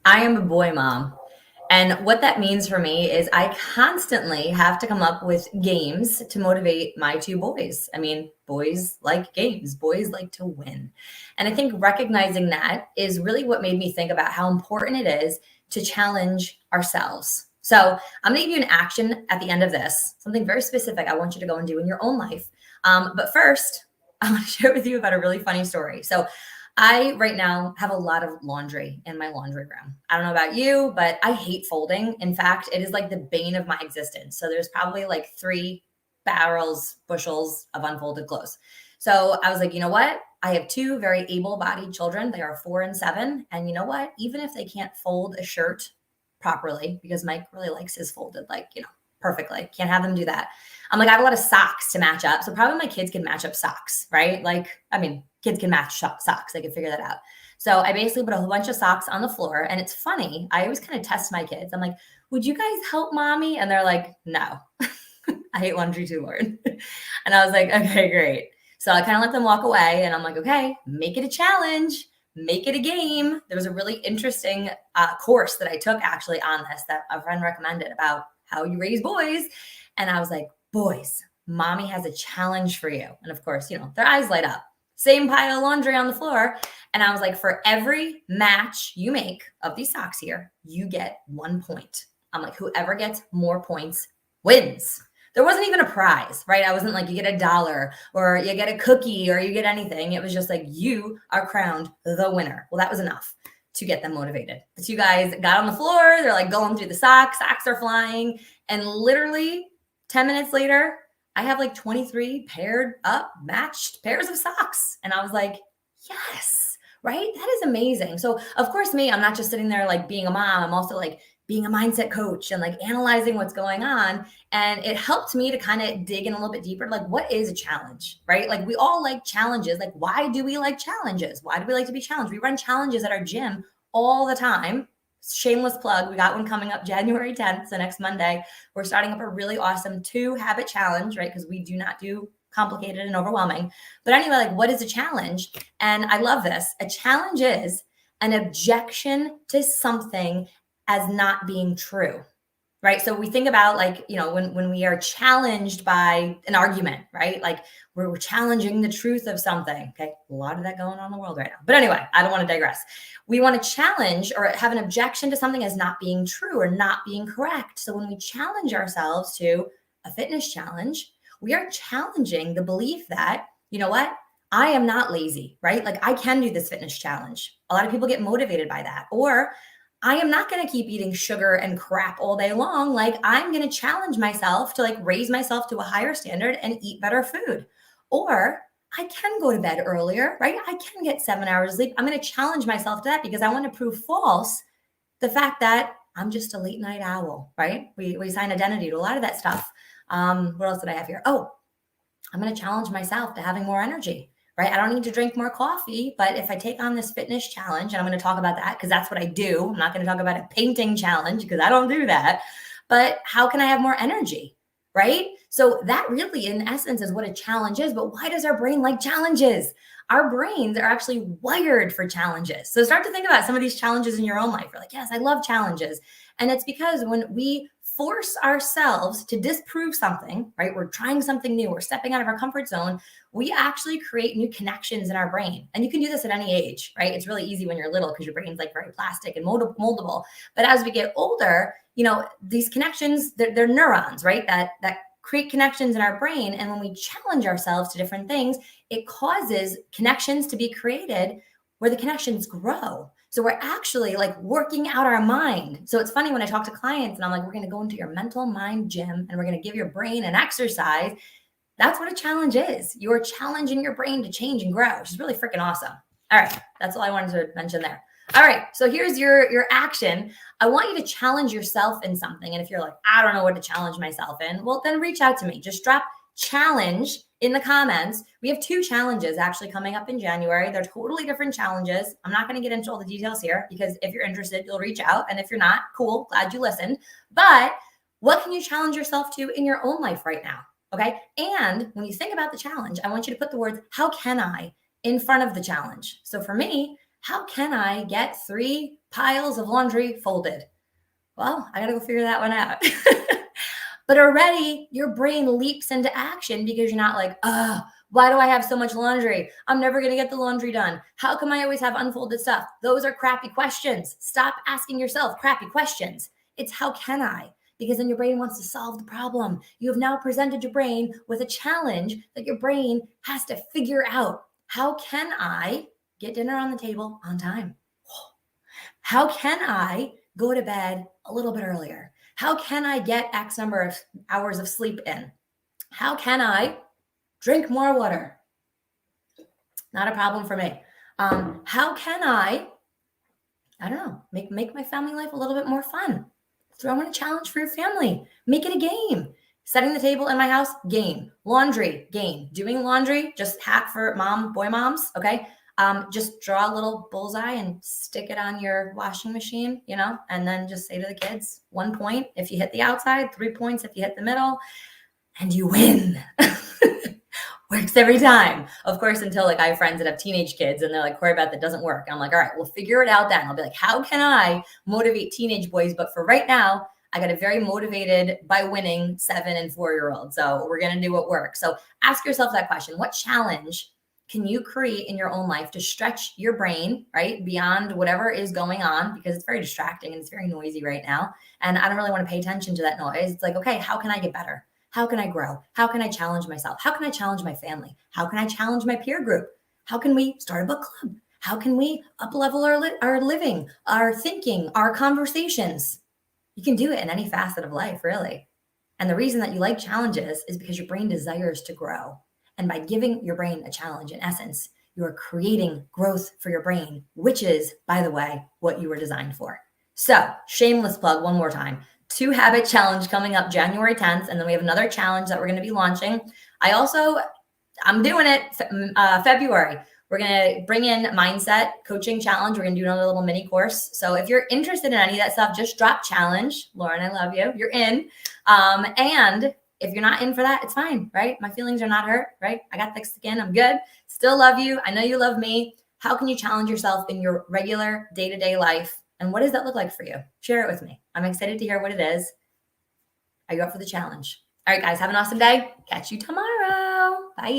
I am a boy mom. And what that means for me is I constantly have to come up with games to motivate my two boys. I mean, boys like games, boys like to win. And I think recognizing that is really what made me think about how important it is to challenge ourselves. So I'm going to give you an action at the end of this, something very specific I want you to go and do in your own life. But first, I want to share with you about a really funny story. So I right now have a lot of laundry in my laundry room. I don't know about you, but I hate folding. In fact, it is like the bane of my existence. So there's probably like three barrels, bushels of unfolded clothes. So I was like, you know what? I have two very able bodied children. They are 4 and 7. And you know what? Even if they can't fold a shirt properly, because Mike really likes his folded, like, perfectly, can't have them do that. I'm like, I have a lot of socks to match up. So probably my kids can match up socks, right? Like, I mean, kids can match socks. They can figure that out. So I basically put a whole bunch of socks on the floor. And it's funny. I always kind of test my kids. I'm like, would you guys help mommy? And they're like, no, I hate laundry too, Lauren. And I was like, okay, great. So I kind of let them walk away. And I'm like, okay, make it a challenge, make it a game. There was a really interesting course that I took actually on this that a friend recommended about how you raise boys. And I was like, boys, mommy has a challenge for you. And of course, their eyes light up. Same pile of laundry on the floor. And I was like, for every match you make of these socks here, you get 1 point. I'm like, whoever gets more points wins. There wasn't even a prize, right? I wasn't like, you get $1 or you get a cookie or you get anything. It was just like, you are crowned the winner. Well, that was enough to get them motivated. The two guys got on the floor. They're like going through the socks. Socks are flying. And literally 10 minutes later, I have like 23 paired up, matched pairs of socks. And I was like, yes, right? That is amazing. So of course, me, I'm not just sitting there like being a mom. I'm also like being a mindset coach and like analyzing what's going on. And it helped me to kind of dig in a little bit deeper. Like, what is a challenge, right? Like, we all like challenges. Like, why do we like challenges? Why do we like to be challenged? We run challenges at our gym all the time. Shameless plug. We got one coming up January 10th. So next Monday, we're starting up a really awesome 2-habit challenge, right? Because we do not do complicated and overwhelming. But anyway, like, what is a challenge? And I love this. A challenge is an objection to something as not being true, right? So we think about like, when we are challenged by an argument, right? Like we're challenging the truth of something. Okay. A lot of that going on in the world right now. But anyway, I don't want to digress. We want to challenge or have an objection to something as not being true or not being correct. So when we challenge ourselves to a fitness challenge, we are challenging the belief that, you know what? I am not lazy, right? Like I can do this fitness challenge. A lot of people get motivated by that. Or I am not going to keep eating sugar and crap all day long. Like I'm going to challenge myself to like raise myself to a higher standard and eat better food. Or I can go to bed earlier, right? I can get 7 hours of sleep. I'm going to challenge myself to that because I want to prove false the fact that I'm just a late night owl, right? We assign identity to a lot of that stuff. What else did I have here? Oh, I'm going to challenge myself to having more energy, right? I don't need to drink more coffee, but if I take on this fitness challenge, and I'm going to talk about that because that's what I do. I'm not going to talk about a painting challenge because I don't do that. But how can I have more energy, right? So that really, in essence, is what a challenge is. But why does our brain like challenges? Our brains are actually wired for challenges. So start to think about some of these challenges in your own life. You're like, yes, I love challenges. And it's because when we force ourselves to disprove something, right? We're trying something new, we're stepping out of our comfort zone, we actually create new connections in our brain. And you can do this at any age, right? It's really easy when you're little because your brain's like very plastic and moldable. But as we get older, these connections, they're neurons, right? That create connections in our brain. And when we challenge ourselves to different things, it causes connections to be created where the connections grow. So we're actually like working out our mind. So it's funny when I talk to clients and I'm like, we're going to go into your mental mind gym and we're going to give your brain an exercise. That's what a challenge is. You're challenging your brain to change and grow, which is really freaking awesome. All right. That's all I wanted to mention there. All right. So here's your action. I want you to challenge yourself in something. And if you're like, I don't know what to challenge myself in, well, then reach out to me. Just drop challenge in the comments. We have 2 challenges actually coming up in January. They're totally different challenges. I'm not going to get into all the details here because if you're interested, you'll reach out. And if you're not, cool, glad you listened. But what can you challenge yourself to in your own life right now? Okay. And when you think about the challenge, I want you to put the words, how can I, in front of the challenge. So for me, how can I get 3 piles of laundry folded? Well, I got to go figure that one out. But already your brain leaps into action because you're not like, why do I have so much laundry? I'm never going to get the laundry done. How come I always have unfolded stuff? Those are crappy questions. Stop asking yourself crappy questions. It's how can I? Because then your brain wants to solve the problem. You have now presented your brain with a challenge that your brain has to figure out. How can I get dinner on the table on time? How can I go to bed a little bit earlier? How can I get X number of hours of sleep in? How can I drink more water? Not a problem for me. How can I don't know, make my family life a little bit more fun? Throw in a challenge for your family. Make it a game. Setting the table in my house, game. Laundry, game. Doing laundry, just hack for boy moms, okay? Just draw a little bullseye and stick it on your washing machine, and then just say to the kids, 1 point if you hit the outside, 3 points if you hit the middle, and you win. Works every time. Of course, until I have friends that have teenage kids and they're like, Corey Beth, that doesn't work. I'm like, all right, we'll figure it out then. I'll be like, how can I motivate teenage boys? But for right now, I got a very motivated by winning 7 and 4-year-old. So we're going to do what works. So ask yourself that question. What challenge can you create in your own life to stretch your brain, right, beyond whatever is going on? Because it's very distracting and it's very noisy right now. And I don't really want to pay attention to that noise. It's like, okay, how can I get better? How can I grow? How can I challenge myself? How can I challenge my family? How can I challenge my peer group? How can we start a book club? How can we up-level our living, our thinking, our conversations? You can do it in any facet of life, really. And the reason that you like challenges is because your brain desires to grow. And by giving your brain a challenge, in essence, you are creating growth for your brain, which is, by the way, what you were designed for. So, shameless plug one more time. 2 habit challenge coming up January 10th. And then we have another challenge that we're going to be launching. I'm doing it February. We're going to bring in mindset coaching challenge. We're going to do another little mini course. So if you're interested in any of that stuff, just drop challenge. Lauren, I love you. You're in. And if you're not in for that, it's fine, right? My feelings are not hurt, right? I got thick skin. I'm good. Still love you. I know you love me. How can you challenge yourself in your regular day-to-day life? And what does that look like for you? Share it with me. I'm excited to hear what it is. Are you up for the challenge? All right, guys, have an awesome day. Catch you tomorrow.